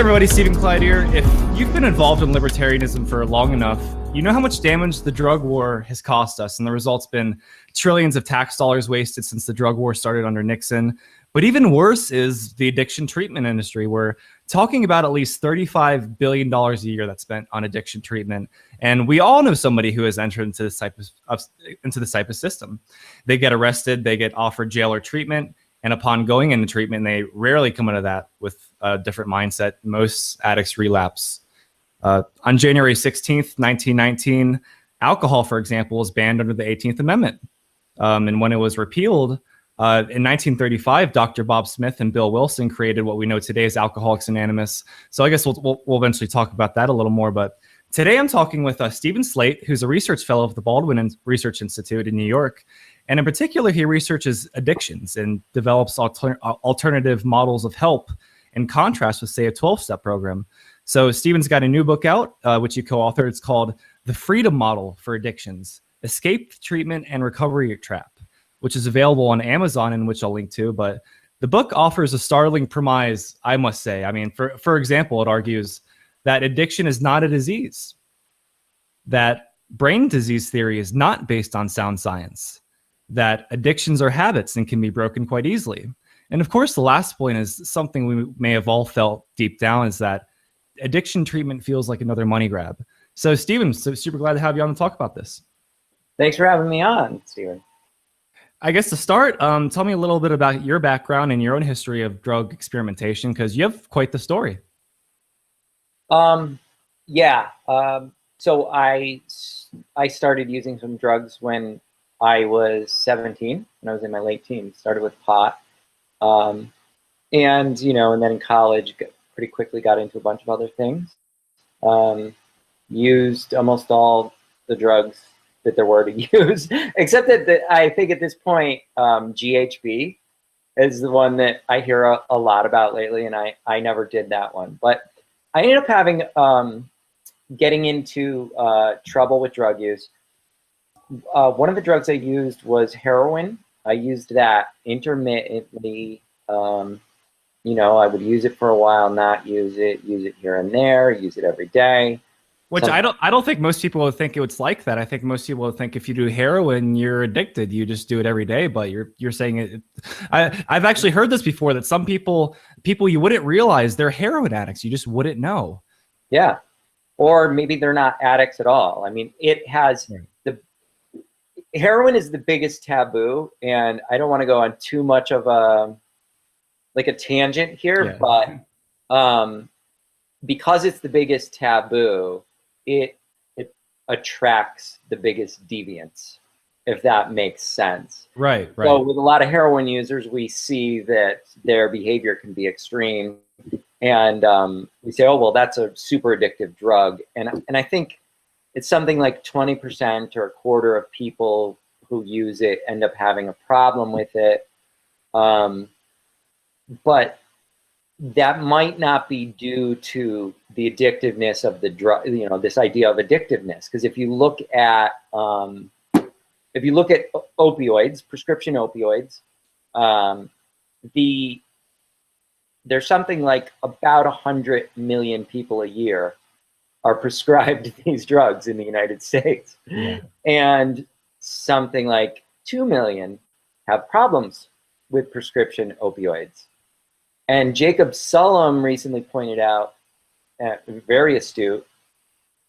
everybody, Stephen Clyde here. If you've been involved in libertarianism for long enough, you know how much damage the drug war has cost us, and the result's been trillions of tax dollars wasted since the drug war started under Nixon. But even worse is the addiction treatment industry. We're talking about at least $35 billion a year that's spent on addiction treatment. And we all know somebody who has entered into this type of system. They get arrested, they get offered jail or treatment. And upon going into treatment, they rarely come out of that with a different mindset. Most addicts relapse. On January 16th, 1919, alcohol, for example, was banned under the 18th Amendment. And when it was repealed, in 1935, Dr. Bob Smith and Bill Wilson created what we know today as Alcoholics Anonymous. So I guess we'll eventually talk about that a little more. But today I'm talking with Stephen Slate, who's a research fellow of the Baldwin Research Institute in New York. And in particular, he researches addictions and develops alternative models of help in contrast with, say, a 12-step program. So Stephen's got a new book out, which you co-authored. It's called The Freedom Model for Addictions, Escape, Treatment, and Recovery Trap, which is available on Amazon and which I'll link to. But the book offers a startling premise, I must say. I mean, for example, it argues that addiction is not a disease, that brain disease theory is not based on sound science, that addictions are habits and can be broken quite easily. And of course, the last point is something we may have all felt deep down, is that addiction treatment feels like another money grab. So Stephen, super glad to have you on to talk about this. Thanks for having me on, Stephen. I guess to start, tell me a little bit about your background and your own history of drug experimentation, because you have quite the story. So I started using some drugs when I was 17, when I was in my late teens. Started with pot, and then in college, pretty quickly got into a bunch of other things. Used almost all the drugs that there were to use, except that I think at this point, GHB is the one that I hear a lot about lately, and I never did that one. But I ended up getting into trouble with drug use. One of the drugs I used was heroin. I used that intermittently. I would use it for a while, not use it here and there, use it every day. Which I don't think most people would think it's like that. I think most people would think if you do heroin, you're addicted. You just do it every day. But you're saying it. I've actually heard this before, that some people you wouldn't realize they're heroin addicts. You just wouldn't know. Yeah, or maybe they're not addicts at all. I mean, it has heroin is the biggest taboo, and I don't want to go on too much of a tangent here, but because it's the biggest taboo, it attracts the biggest deviants, if that makes sense. Right. So with a lot of heroin users, we see that their behavior can be extreme, and we say, oh, well, that's a super addictive drug. And I think it's something like 20% or a quarter of people who use it end up having a problem with it. But that might not be due to the addictiveness of the drug, this idea of addictiveness. Because if you look at opioids, prescription opioids, there's something like about 100 million people a year are prescribed these drugs in the United States. Yeah. And something like 2 million have problems with prescription opioids. And Jacob Sullum recently pointed out, very astute,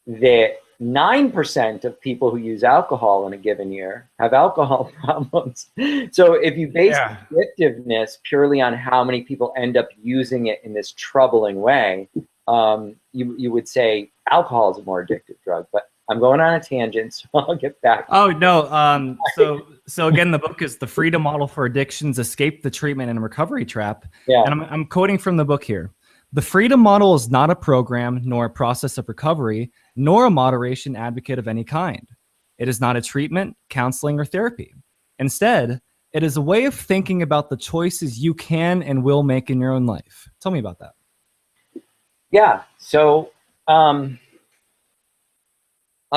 that 9% of people who use alcohol in a given year have alcohol problems. So if you base addictiveness purely on how many people end up using it in this troubling way, you would say alcohol is a more addictive drug. But I'm going on a tangent, so I'll get back. Oh, no. So again, the book is The Freedom Model for Addictions, Escape, the Treatment, and Recovery Trap. Yeah. And I'm quoting from the book here. The Freedom Model is not a program, nor a process of recovery, nor a moderation advocate of any kind. It is not a treatment, counseling, or therapy. Instead, it is a way of thinking about the choices you can and will make in your own life. Tell me about that. Yeah. So I'll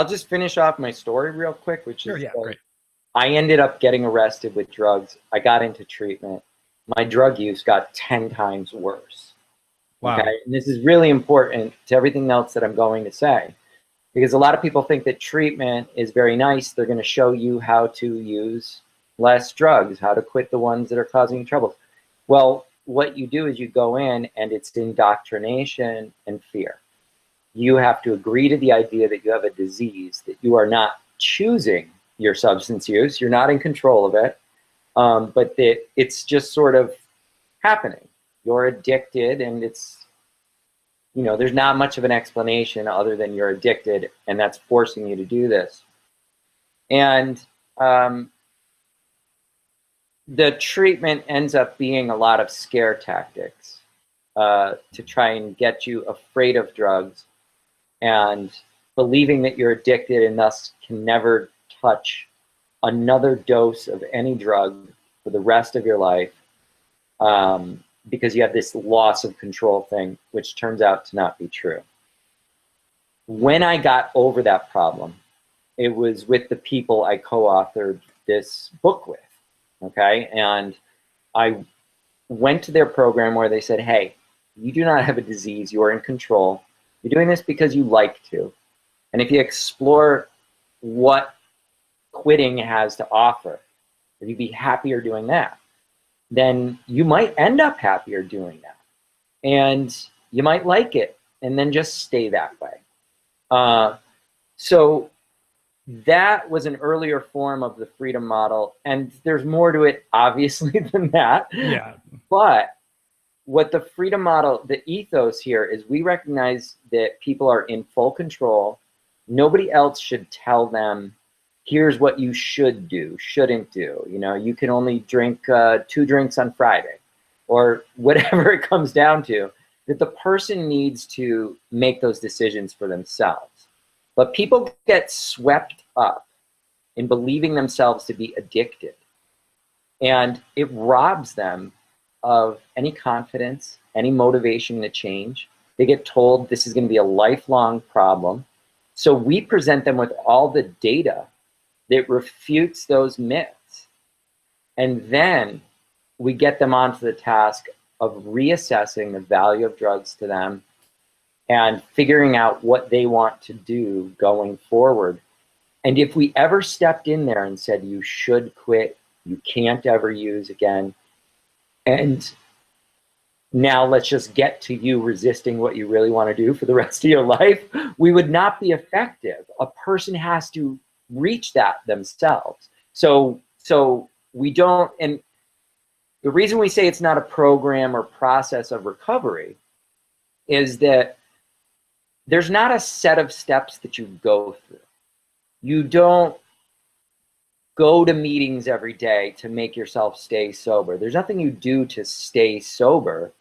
just finish off my story real quick, which is great. I ended up getting arrested with drugs. I got into treatment. My drug use got 10 times worse. Wow. Okay. And this is really important to everything else that I'm going to say, because a lot of people think that treatment is very nice. They're going to show you how to use less drugs, how to quit the ones that are causing you trouble. Well, what you do is you go in and it's indoctrination and fear. You have to agree to the idea that you have a disease, that you are not choosing your substance use, you're not in control of it, but that it's just sort of happening. You're addicted, and it's, you know, there's not much of an explanation other than you're addicted, and that's forcing you to do this. And the treatment ends up being a lot of scare tactics to try and get you afraid of drugs and believing that you're addicted and thus can never touch another dose of any drug for the rest of your life, because you have this loss of control thing, which turns out to not be true. When I got over that problem, it was with the people I co-authored this book with, okay? And I went to their program where they said, hey, you do not have a disease, you are in control. You're doing this because you like to. And if you explore what quitting has to offer, if you'd be happier doing that, then you might end up happier doing that. And you might like it and then just stay that way. So that was an earlier form of the freedom model. And there's more to it, obviously, than that. Yeah. But what the freedom model, the ethos here is, we recognize that people are in full control. Nobody else should tell them, here's what you should do, shouldn't do. You know, you can only drink 2 drinks on Friday, or whatever it comes down to, that the person needs to make those decisions for themselves. But people get swept up in believing themselves to be addicted, and it robs them of any confidence, any motivation to change. They get told this is going to be a lifelong problem. So we present them with all the data that refutes those myths. And then we get them onto the task of reassessing the value of drugs to them and figuring out what they want to do going forward. And if we ever stepped in there and said, you should quit, you can't ever use again, and now let's just get to you resisting what you really want to do for the rest of your life, we would not be effective. A person has to reach that themselves. So we don't, and the reason we say it's not a program or process of recovery is that there's not a set of steps that you go through. You don't go to meetings every day to make yourself stay sober. There's nothing you do to stay sober,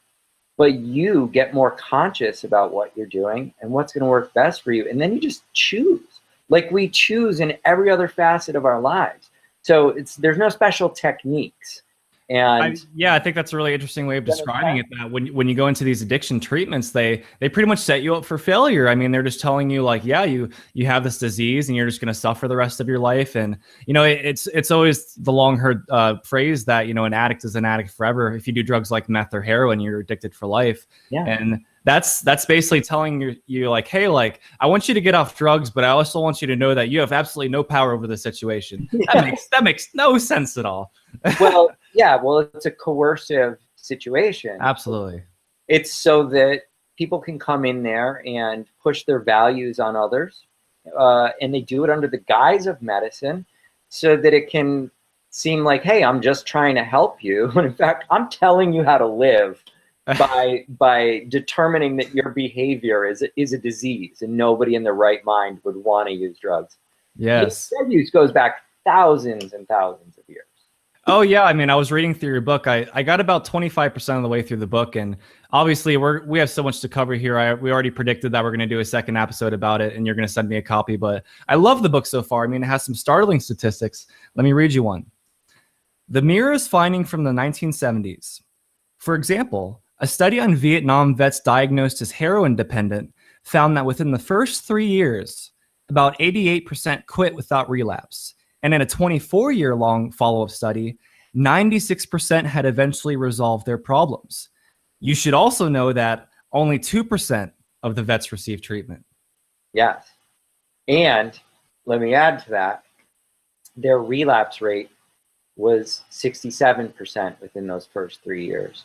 but you get more conscious about what you're doing and what's going to work best for you. And then you just choose, like we choose in every other facet of our lives. So there's no special techniques. And I think that's a really interesting way of describing it. That when you go into these addiction treatments, they pretty much set you up for failure. I mean, they're just telling you like, yeah, you have this disease and you're just going to suffer the rest of your life. And you know, it's always the long heard phrase that, you know, an addict is an addict forever. If you do drugs like meth or heroin, you're addicted for life. Yeah. And that's basically telling you like, hey, like I want you to get off drugs, but I also want you to know that you have absolutely no power over the situation. Yeah. That makes no sense at all. Well, yeah, well, it's a coercive situation. Absolutely. It's so that people can come in there and push their values on others, and they do it under the guise of medicine so that it can seem like, hey, I'm just trying to help you. When in fact, I'm telling you how to live by determining that your behavior is a disease, and nobody in their right mind would want to use drugs. Yes. Drug use goes back thousands and thousands of years. Oh yeah, I mean, I was reading through your book. I got about 25% of the way through the book, and obviously we have so much to cover here. We already predicted that we're going to do a second episode about it, and you're going to send me a copy. But I love the book so far. I mean, it has some startling statistics. Let me read you one. The Mirror's finding from the 1970s. For example, a study on Vietnam vets diagnosed as heroin dependent found that within the first 3 years, about 88% quit without relapse. And in a 24-year-long follow-up study, 96% had eventually resolved their problems. You should also know that only 2% of the vets receive treatment. Yes. And let me add to that, their relapse rate was 67% within those first 3 years.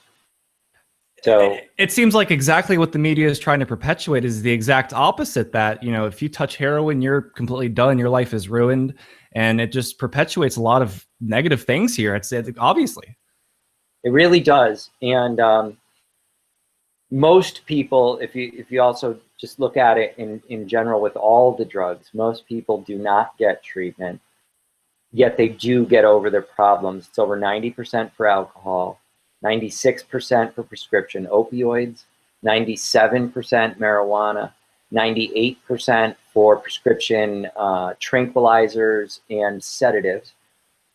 So it seems like exactly what the media is trying to perpetuate is the exact opposite, that, you know, if you touch heroin, you're completely done, your life is ruined. And it just perpetuates a lot of negative things here. It's obviously. it really does. And most people, if you also just look at it in general with all the drugs, most people do not get treatment, yet they do get over their problems. It's over 90% for alcohol, 96% for prescription opioids, 97% marijuana, 98% for prescription tranquilizers and sedatives,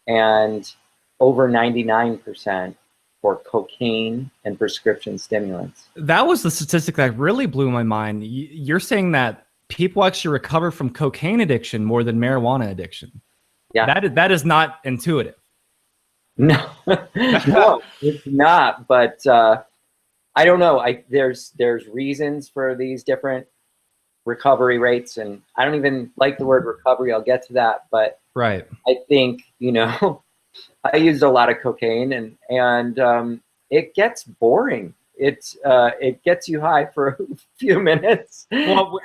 and over 99% for cocaine and prescription stimulants. That was the statistic that really blew my mind. You're saying that people actually recover from cocaine addiction more than marijuana addiction. Yeah. That is not intuitive. No, no, it's not. But I don't know. There's reasons for these different recovery rates, and I don't even like the word recovery. I'll get to that. But right. I think, you know, I used a lot of cocaine, and it gets boring. It gets you high for a few minutes. Well,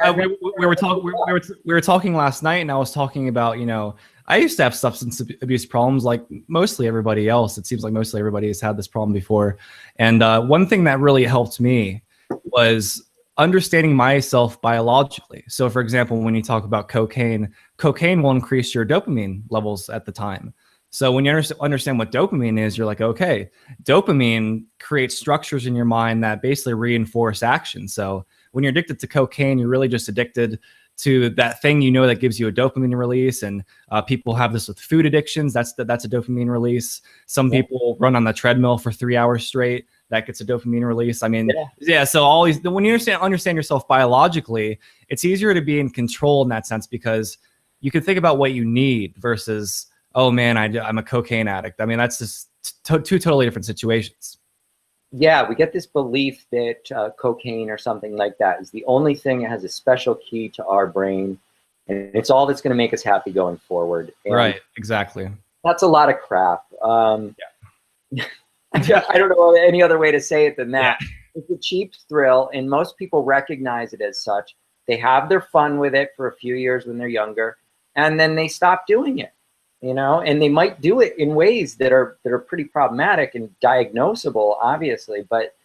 we were talking last night, and I was talking about, you know, I used to have substance abuse problems like mostly everybody else. It seems like mostly everybody has had this problem before. And one thing that really helped me was understanding myself biologically. So, for example, when you talk about cocaine will increase your dopamine levels at the time. So when you understand what dopamine is, you're like, okay, dopamine creates structures in your mind that basically reinforce action. So when you're addicted to cocaine, you're really just addicted to that thing, you know, that gives you a dopamine release. And people have this with food addictions. That's a dopamine release. Some people run on the treadmill for 3 hours straight. That gets a dopamine release. I mean, yeah. So when you understand yourself biologically, it's easier to be in control in that sense, because you can think about what you need versus, oh man, I'm a cocaine addict. I mean, that's just two totally different situations. Yeah, we get this belief that cocaine or something like that is the only thing that has a special key to our brain, and it's all that's going to make us happy going forward. And right, exactly. That's a lot of crap. I don't know any other way to say it than that. Yeah. It's a cheap thrill, and most people recognize it as such. They have their fun with it for a few years when they're younger, and then they stop doing it. You know, and they might do it in ways that are pretty problematic and diagnosable, obviously, but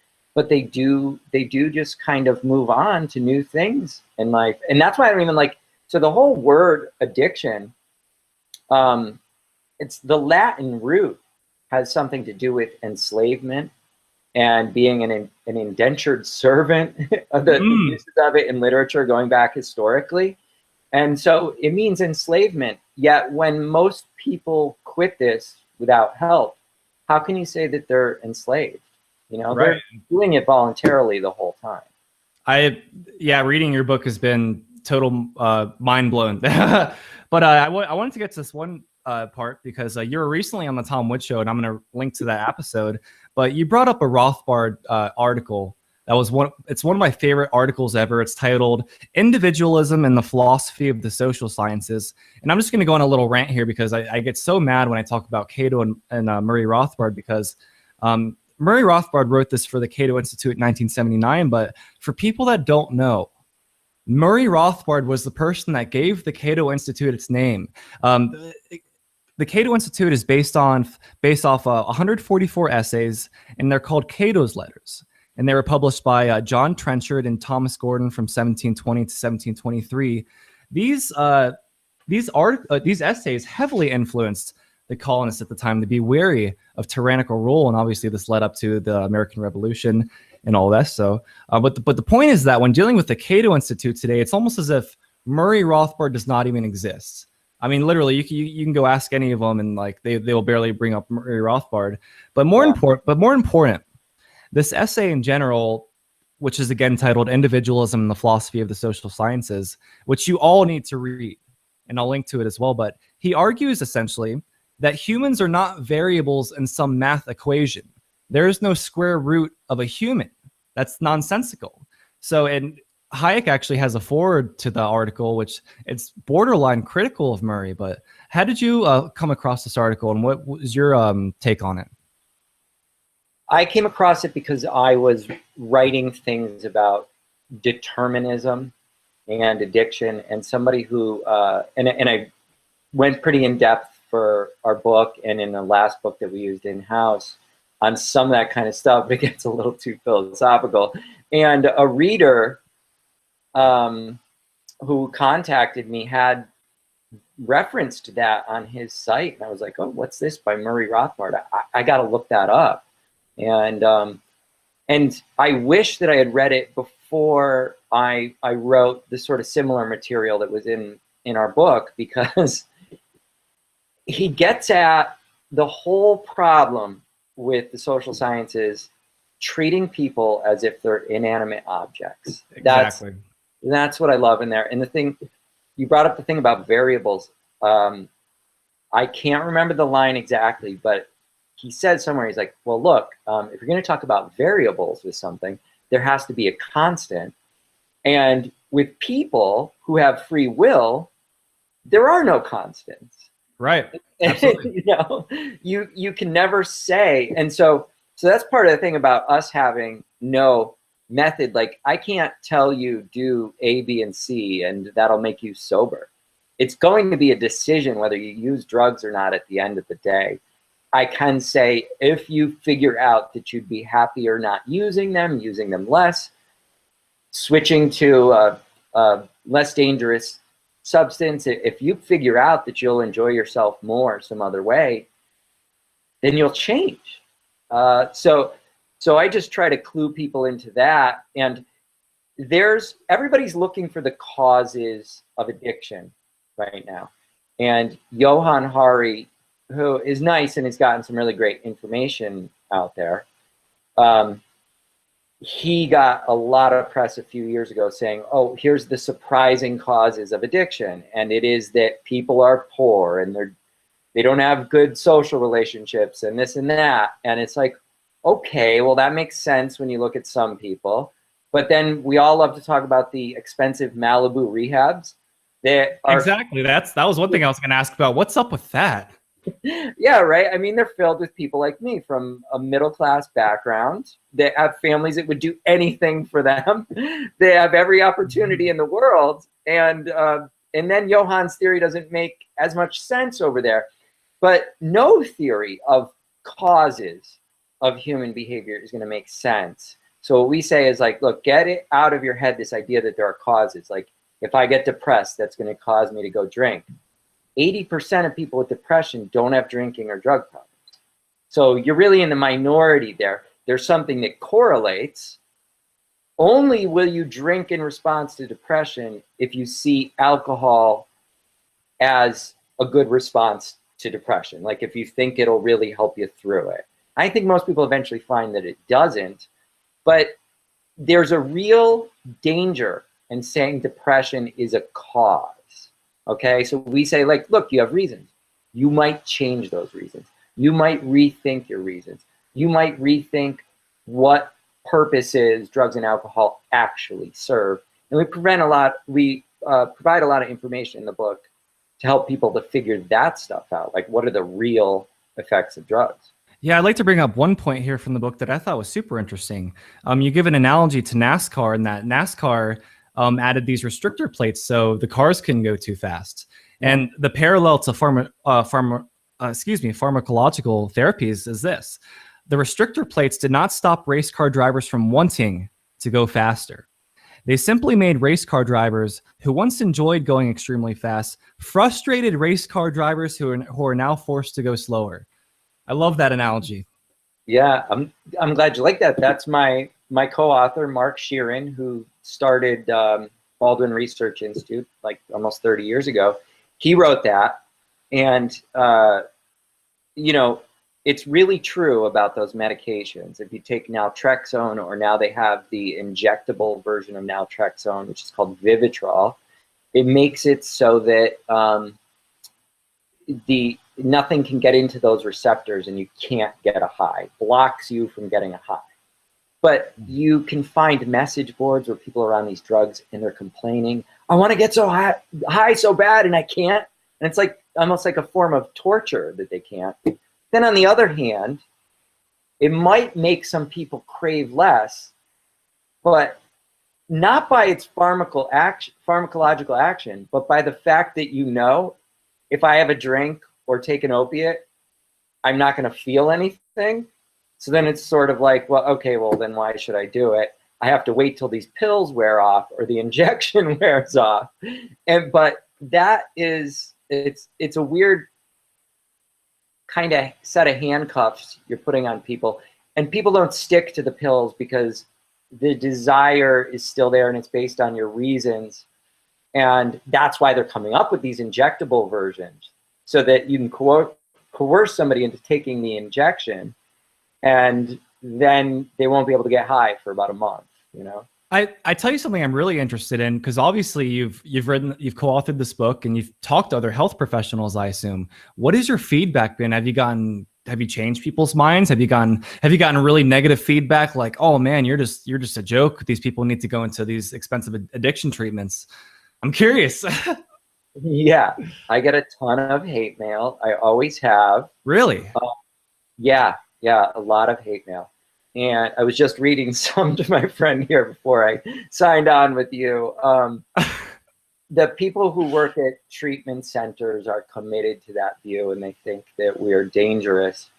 they do just kind of move on to new things in life. And that's why I don't even like, so the whole word addiction, it's the Latin root has something to do with enslavement and being an indentured servant of the uses of it in literature going back historically. And so it means enslavement. Yet when most people quit this without help, how can you say that they're enslaved? You know, right. They're doing it voluntarily the whole time. Reading your book has been total mind blown. But I wanted to get to this one part because you were recently on the Tom Wood Show, and I'm going to link to that episode. But you brought up a Rothbard article. It's one of my favorite articles ever. It's titled "Individualism and the Philosophy of the Social Sciences." And I'm just going to go on a little rant here because I get so mad when I talk about Cato and Murray Rothbard, because Murray Rothbard wrote this for the Cato Institute in 1979. But for people that don't know, Murray Rothbard was the person that gave the Cato Institute its name. The Cato Institute is based off 144 essays, and they're called Cato's Letters. And they were published by John Trenchard and Thomas Gordon from 1720 to 1723. These essays heavily influenced the colonists at the time to be wary of tyrannical rule, and obviously this led up to the American Revolution and all that. So, but the point is that when dealing with the Cato Institute today, it's almost as if Murray Rothbard does not even exist. I mean, literally, you can go ask any of them, and like they will barely bring up Murray Rothbard. But more important. This essay in general, which is again titled "Individualism and the Philosophy of the Social Sciences," which you all need to read, and I'll link to it as well. But he argues essentially that humans are not variables in some math equation. There is no square root of a human. That's nonsensical. So, and Hayek actually has a foreword to the article, which it's borderline critical of Murray. But how did you come across this article, and what was your take on it? I came across it because I was writing things about determinism and addiction, and somebody who and I went pretty in depth for our book and in the last book that we used in-house on some of that kind of stuff, but it gets a little too philosophical. And a reader who contacted me had referenced that on his site, and I was like, oh, what's this by Murray Rothbard? I got to look that up. And I wish that I had read it before I wrote the sort of similar material that was in our book, because he gets at the whole problem with the social sciences treating people as if they're inanimate objects. Exactly. That's what I love in there. And the thing, you brought up the thing about variables. I can't remember the line exactly, but he said somewhere, he's like, well, look, if you're going to talk about variables with something, there has to be a constant. And with people who have free will, there are no constants. Right. Absolutely. You can never say. And so that's part of the thing about us having no method. Like, I can't tell you do A, B, and C, and that'll make you sober. It's going to be a decision whether you use drugs or not at the end of the day. I can say, if you figure out that you'd be happier not using them less, switching to a less dangerous substance, if you figure out that you'll enjoy yourself more some other way, then you'll change. So I just try to clue people into that. And everybody's looking for the causes of addiction right now. And Johann Hari, who is nice and has gotten some really great information out there, he got a lot of press a few years ago saying, oh, here's the surprising causes of addiction. And it is that people are poor and they don't have good social relationships and this and that. And it's like, okay, well, that makes sense when you look at some people. But then we all love to talk about the expensive Malibu rehabs. Exactly. That was one thing I was going to ask about. What's up with that? Yeah, right. I mean, they're filled with people like me from a middle-class background. They have families that would do anything for them. They have every opportunity in the world. And then Johann's theory doesn't make as much sense over there. But no theory of causes of human behavior is going to make sense. So what we say is like, look, get it out of your head, this idea that there are causes. Like, if I get depressed, that's going to cause me to go drink. 80% of people with depression don't have drinking or drug problems. So you're really in the minority there. There's something that correlates. Only will you drink in response to depression if you see alcohol as a good response to depression. Like, if you think it'll really help you through it. I think most people eventually find that it doesn't, but there's a real danger in saying depression is a cause. Okay, so we say, like, look, you have reasons. You might change those reasons. You might rethink your reasons. You might rethink what purposes drugs and alcohol actually serve. And we provide a lot of information in the book to help people to figure that stuff out. Like, what are the real effects of drugs? Yeah, I'd like to bring up one point here from the book that I thought was super interesting. You give an analogy to NASCAR, and that NASCAR added these restrictor plates so the cars couldn't go too fast. And the parallel to pharmacological therapies is this. The restrictor plates did not stop race car drivers from wanting to go faster. They simply made race car drivers who once enjoyed going extremely fast, frustrated race car drivers who are now forced to go slower. I love that analogy. Yeah, I'm glad you like that. That's my co-author, Mark Sheeran, who started Baldwin Research Institute like almost 30 years ago. He wrote that. And, it's really true about those medications. If you take naltrexone, or now they have the injectable version of naltrexone, which is called Vivitrol, it makes it so that nothing can get into those receptors and you can't get a high. Blocks you from getting a high. But you can find message boards where people are on these drugs and they're complaining, I want to get so high so bad and I can't. And it's like almost like a form of torture that they can't. Then on the other hand, it might make some people crave less, but not by its pharmacological action, but by the fact that, you know, if I have a drink or take an opiate, I'm not going to feel anything. So then it's sort of like, well, okay, well, then why should I do it? I have to wait till these pills wear off or the injection wears off. But that is, it's a weird kind of set of handcuffs you're putting on people. And people don't stick to the pills because the desire is still there and it's based on your reasons. And that's why they're coming up with these injectable versions so that you can coerce somebody into taking the injection, and then they won't be able to get high for about a month, you know? I tell you something I'm really interested in, because obviously you've co-authored this book and you've talked to other health professionals, I assume. What has your feedback been? Have you changed people's minds? Have you gotten really negative feedback like, oh man, you're just a joke. These people need to go into these expensive addiction treatments. I'm curious. Yeah, I get a ton of hate mail. I always have. Really? Yeah, a lot of hate mail. And I was just reading some to my friend here before I signed on with you. The people who work at treatment centers are committed to that view, and they think that we are dangerous.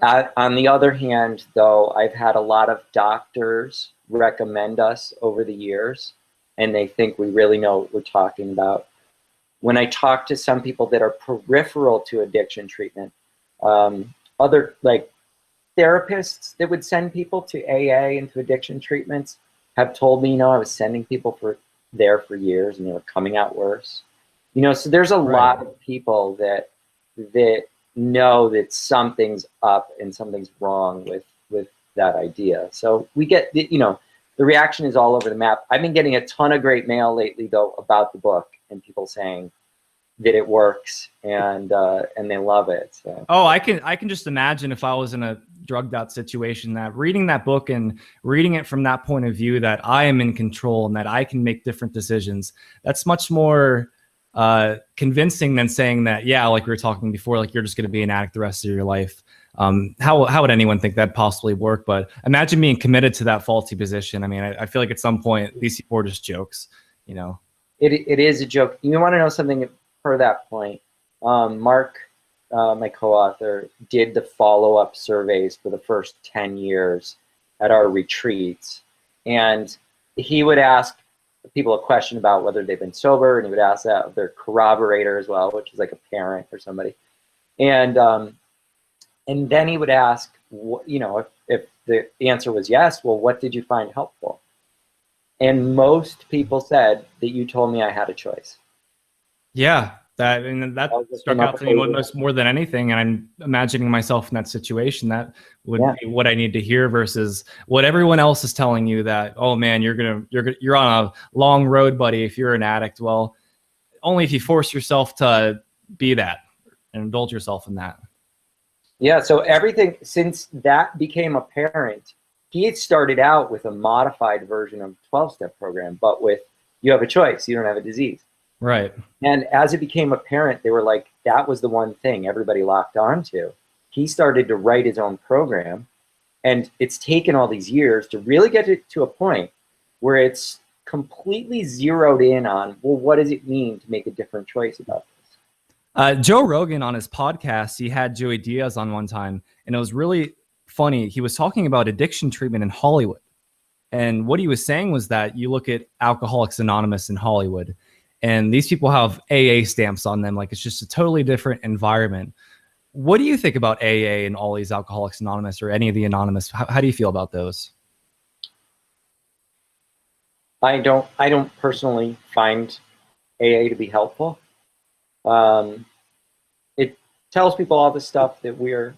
On the other hand, though, I've had a lot of doctors recommend us over the years, and they think we really know what we're talking about. When I talk to some people that are peripheral to addiction treatment, other like therapists that would send people to AA and to addiction treatments have told me, you know, I was sending people there for years and they were coming out worse. You know, so there's a lot of people that know that something's up and something's wrong with that idea. So we get, you know, the reaction is all over the map. I've been getting a ton of great mail lately, though, about the book and people saying that it works and they love it. So. Oh, I can just imagine if I was in a drugged out situation, that reading that book and reading it from that point of view, that I am in control and that I can make different decisions. That's much more convincing than saying that, yeah, like we were talking before, like you're just going to be an addict the rest of your life. How would anyone think that'd possibly work? But imagine being committed to that faulty position. I mean, I feel like at some point these people are just jokes, you know? It is a joke. You want to know something for that point? Mark, my co-author, did the follow-up surveys for the first 10 years at our retreats. And he would ask people a question about whether they've been sober, and he would ask that of their corroborator as well, which is like a parent or somebody. And then he would ask, you know, if the answer was yes, well, what did you find helpful? And most people said that you told me I had a choice. Yeah, that struck out to me more than anything. And I'm imagining myself in that situation. That would be what I need to hear versus what everyone else is telling you, that, oh man, you're on a long road, buddy, if you're an addict. Well, only if you force yourself to be that and indulge yourself in that. Yeah, so everything since that became apparent, he had started out with a modified version of the 12-step program, but with, you have a choice, you don't have a disease. Right. And as it became apparent, they were like, that was the one thing everybody locked onto. He started to write his own program, and it's taken all these years to really get it to a point where it's completely zeroed in on, well, what does it mean to make a different choice about this? Joe Rogan on his podcast, he had Joey Diaz on one time, and it was really funny. He was talking about addiction treatment in Hollywood. And what he was saying was that you look at Alcoholics Anonymous in Hollywood, and these people have AA stamps on them. Like, it's just a totally different environment. What do you think about AA and all these Alcoholics Anonymous or any of the Anonymous? How do you feel about those? I don't personally find AA to be helpful. It tells people all the stuff that we're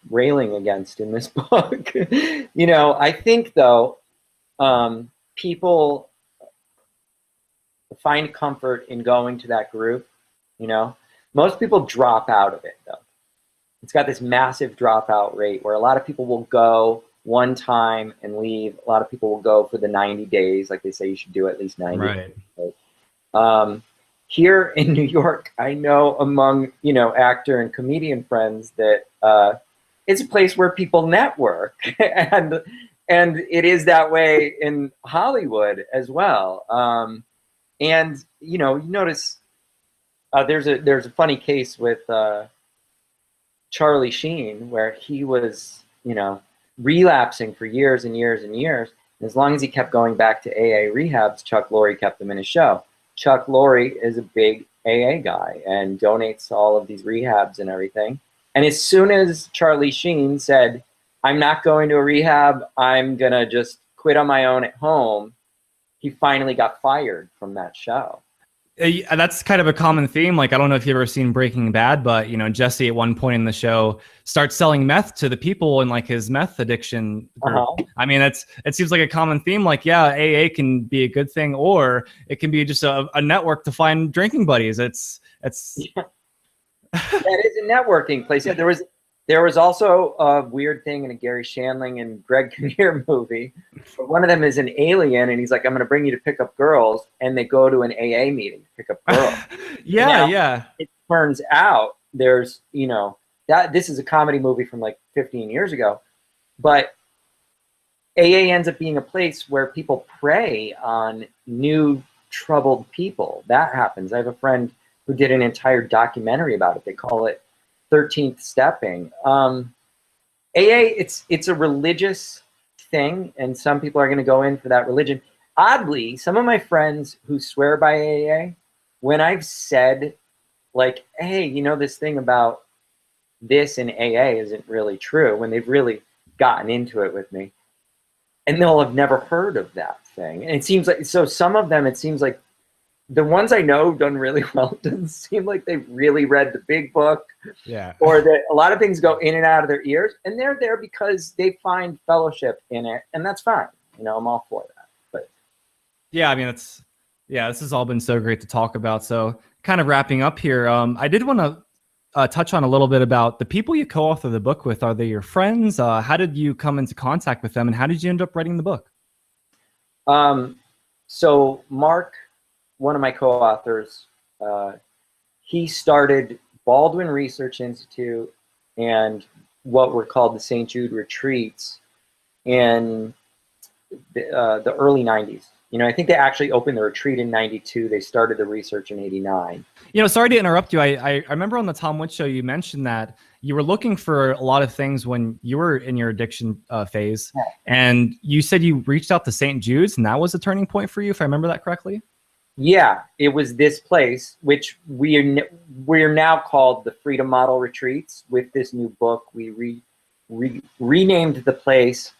railing against in this book. You know, I think though, people find comfort in going to that group. You know, most people drop out of it though. It's got this massive dropout rate where a lot of people will go one time and leave. A lot of people will go for the 90 days. Like they say, you should do at least 90 Right. days. Here in New York, I know among, actor and comedian friends that it's a place where people network, and it is that way in Hollywood as well. And you notice there's a funny case with Charlie Sheen where he was, relapsing for years and years and years. And as long as he kept going back to AA rehabs, Chuck Lorre kept him in his show. Chuck Lorre is a big AA guy and donates to all of these rehabs and everything. And as soon as Charlie Sheen said, I'm not going to a rehab, I'm going to just quit on my own at home, he finally got fired from that show. That's kind of a common theme. Like, I don't know if you've ever seen Breaking Bad, but, Jesse at one point in the show starts selling meth to the people in like his meth addiction group. I mean, it seems like a common theme. Like, yeah, AA can be a good thing, or it can be just a network to find drinking buddies. It's yeah. That is a networking place. Yeah, there was also a weird thing in a Gary Shandling and Greg Kinnear movie. One of them is an alien, and he's like, I'm going to bring you to pick up girls. And they go to an AA meeting to pick up girls. Yeah. It turns out there's, that this is a comedy movie from like 15 years ago. But AA ends up being a place where people prey on new troubled people. That happens. I have a friend who did an entire documentary about it. They call it 13th stepping. AA, it's a religious thing, and some people are going to go in for that religion. Oddly, some of my friends who swear by AA, when I've said like, hey, this thing about this in AA isn't really true, when they've really gotten into it with me, and they'll have never heard of that thing. And it seems like, so some of them, it seems like the ones I know have done really well, it doesn't seem like they've really read the big book. Yeah. Or that a lot of things go in and out of their ears, and they're there because they find fellowship in it, and that's fine. I'm all for that. But yeah, I mean, this has all been so great to talk about. So kind of wrapping up here, I did want to touch on a little bit about the people you co-author the book with. Are they your friends? How did you come into contact with them, and how did you end up writing the book? So Mark, one of my co-authors, he started Baldwin Research Institute and what were called the St. Jude retreats in the early 90s. I think they actually opened the retreat in 92. They started the research in 89. Sorry to interrupt you. I remember on the Tom Woods show, you mentioned that you were looking for a lot of things when you were in your addiction phase. Yeah. And you said you reached out to St. Jude's, and that was a turning point for you, if I remember that correctly? Yeah, it was this place, which we're now called the Freedom Model Retreats. With this new book, we renamed the place.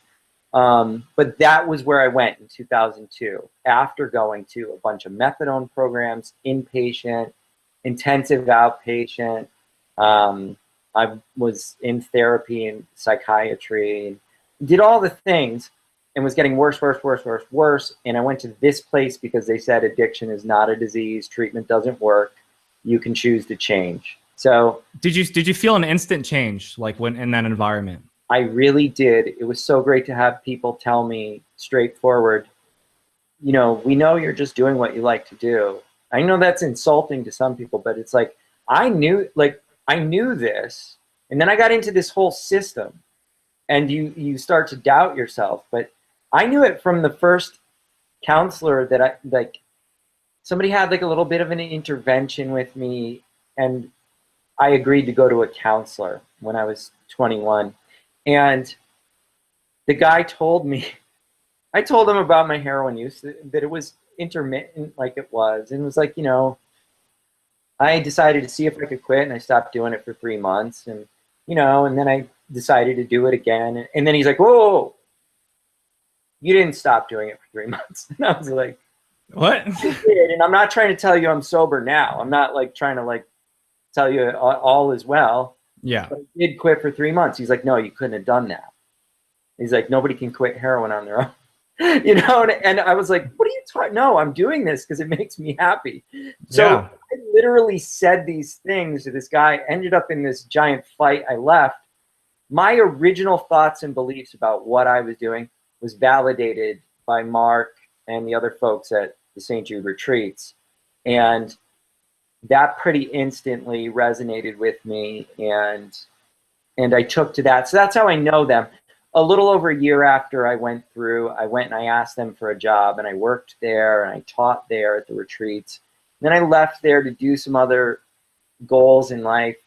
But that was where I went in 2002, after going to a bunch of methadone programs, inpatient, intensive outpatient. I was in therapy and psychiatry, and did all the things, and was getting worse. And I went to this place because they said addiction is not a disease, treatment doesn't work, you can choose to change. So did you feel an instant change, like when in that environment? I really did. It was so great to have people tell me straightforward, we know you're just doing what you like to do. I know that's insulting to some people, but it's like, I knew this, and then I got into this whole system, and you start to doubt yourself. But I knew it from the first counselor that somebody had like a little bit of an intervention with me, and I agreed to go to a counselor when I was 21. And the guy told me, I told him about my heroin use, that it was intermittent like it was. And it was like, I decided to see if I could quit, and I stopped doing it for 3 months. And, and then I decided to do it again. And then he's like, whoa, you didn't stop doing it for 3 months. And I was like, what? I did. And I'm not trying to tell you I'm sober now. I'm not like trying to like tell you all is well. Yeah. But I did quit for 3 months. He's like, no, you couldn't have done that. He's like, nobody can quit heroin on their own. And I was like, what are you talking? No, I'm doing this because it makes me happy. So yeah. I literally said these things to this guy, ended up in this giant fight. I left, my original thoughts and beliefs about what I was doing was validated by Mark and the other folks at the St. Jude retreats. And that pretty instantly resonated with me, and I took to that. So that's how I know them. A little over a year after I went and I asked them for a job, and I worked there and I taught there at the retreats. Then I left there to do some other goals in life,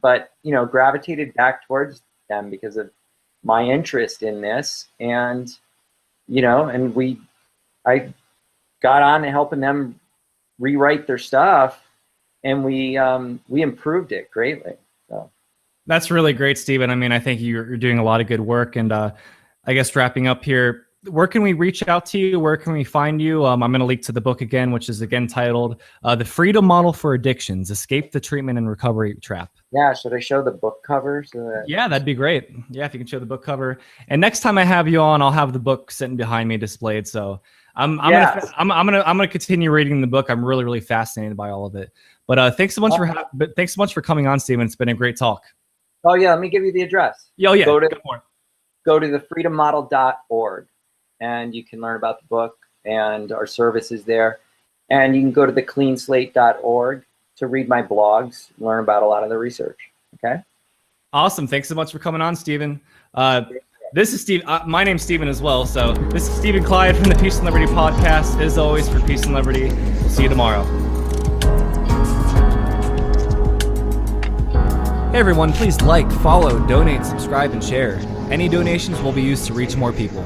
but gravitated back towards them because of my interest in this. And I got on to helping them rewrite their stuff, and we improved it greatly. So that's really great, Stephen. I mean, I think you're doing a lot of good work. And I guess wrapping up here, where can we reach out to you? Where can we find you? I'm going to link to the book again, which is again titled The Freedom Model for Addictions: Escape the Treatment and Recovery Trap. Yeah, should I show the book cover? Yeah, that'd be great. Yeah, if you can show the book cover. And next time I have you on, I'll have the book sitting behind me displayed. So I'm gonna continue reading the book. I'm really, really fascinated by all of it. But thanks so much for coming on, Stephen. It's been a great talk. Oh yeah, let me give you the address. Oh yeah, go to thefreedommodel.org, and you can learn about the book and our services there. And you can go to thecleanslate.org to read my blogs, learn about a lot of the research. Okay. Awesome. Thanks so much for coming on, Stephen. This is Steve. My name's Stephen as well. So this is Stephen Clyde from the Peace and Liberty podcast. As always, for Peace and Liberty. We'll see you tomorrow. Hey everyone, please like, follow, donate, subscribe, and share. Any donations will be used to reach more people.